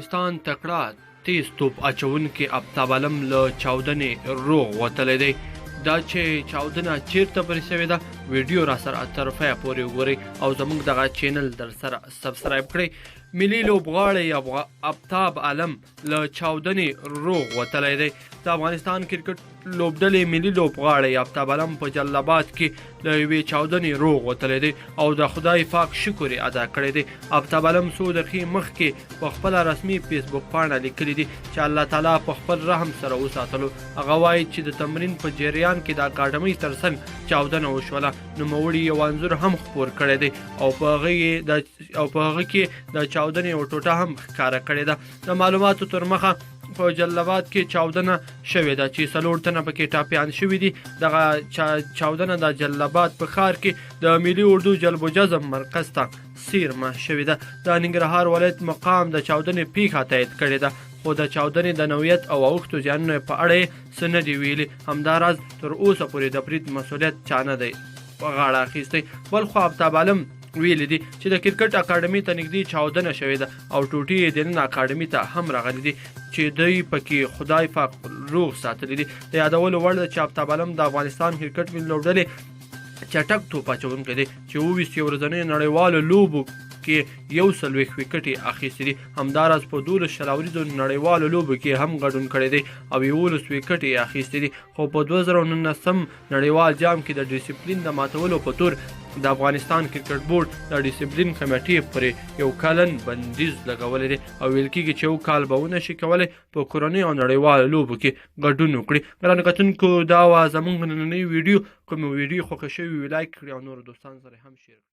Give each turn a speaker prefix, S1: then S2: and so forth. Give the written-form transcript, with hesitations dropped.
S1: افغانستان تکړه تیز توپ اچونکي افتاب عالم له چاودنې روغ وتلی دی. دا چې چاودنه چیرته پرې شوې ده ویډیو را سره طرفه پورې وګورئ او زموږ دغه چینل در سره سبسکرایب کړئ. ملي لوبغاړی افتاب عالم له چاودنې روغ وتلی دی. د افغانستان کرکټ لوبډلې ملي لوبغاړی افتاب عالم په جلال کې له یوې چاودنې روغ وتلی دی او د خدای پاک شکر یې ادا کړی دی. افتاب عالم څو دقیقې مخکې په خپله رسمي فیسبوک پاڼه لیکلي دي چې الله تعالی په خپل رحم سره وساتلو. هغه وایي چې د تمرین په جریان کې د اکاډمۍ ترڅنګ چاودنه وشوله. نوموړي یو انځور هم خپور کړی دی او په هغه کې د چاودنې یوه ټوټه هم ښکاره کړې ده. د معلوماتو تر مخه په جلال کې چاودنه شوې ده چې 4 تنه پکې ټاپیان شوي دي. دغه چاودنه د جلال په ښار کې د ملي اردو جلب و جذب مرکز ته څیرمه شوې ده. د ننګرهار ولایت مقام د چاودنې پیښه تایید کړې ده خو د چاودنې د نوعیت او اوښتو زیانونو په اړه یې څه نه دي ویلي. همداراز تر اوسه پورې د برید مسؤلیت چا نه دی په غاړه اخیستی. بل خو افتاب عالم ویلي دي چې د کرکټ اکاډمۍ ته نږدې چاودنه شوې ده او ټوټې یې دننه اکاډمۍ ته هم راغلي دي چې دوی پکې خدای پاک روغ ساتلی دي. د یادولو وړ ده چې افتاب عالم د افغانستان کرکټ ملي لوبډلې چټک توپ اچونکی دی چې 22 ورځنیو نړیوالو لوبو کې 140 وکټې اخیستې دي. همداراز په 12 شلاوریزو نړیوالو لوبو کې هم ګډون کړی دی او 11 وکټې اخیستې دي. خو په 2019 نړیوال جام کې د ډیسپلین د ماتولو په تور د افغانستان کرکټ بورډ د ډیسپلین کمیټې پرې یو کلن بندیز لګولی دی او ویل کېږي چې یو کال به ونه شي کولی په کورنۍ او نړیوالو لوبو کې ګډون وکړي. ګرانو کتونکو دا وه زموږ نننۍ ویډیو. کومې ویډیو خوښه شوې وي لایک کړئ او نورو دوستانو سره هم شیر کړئ.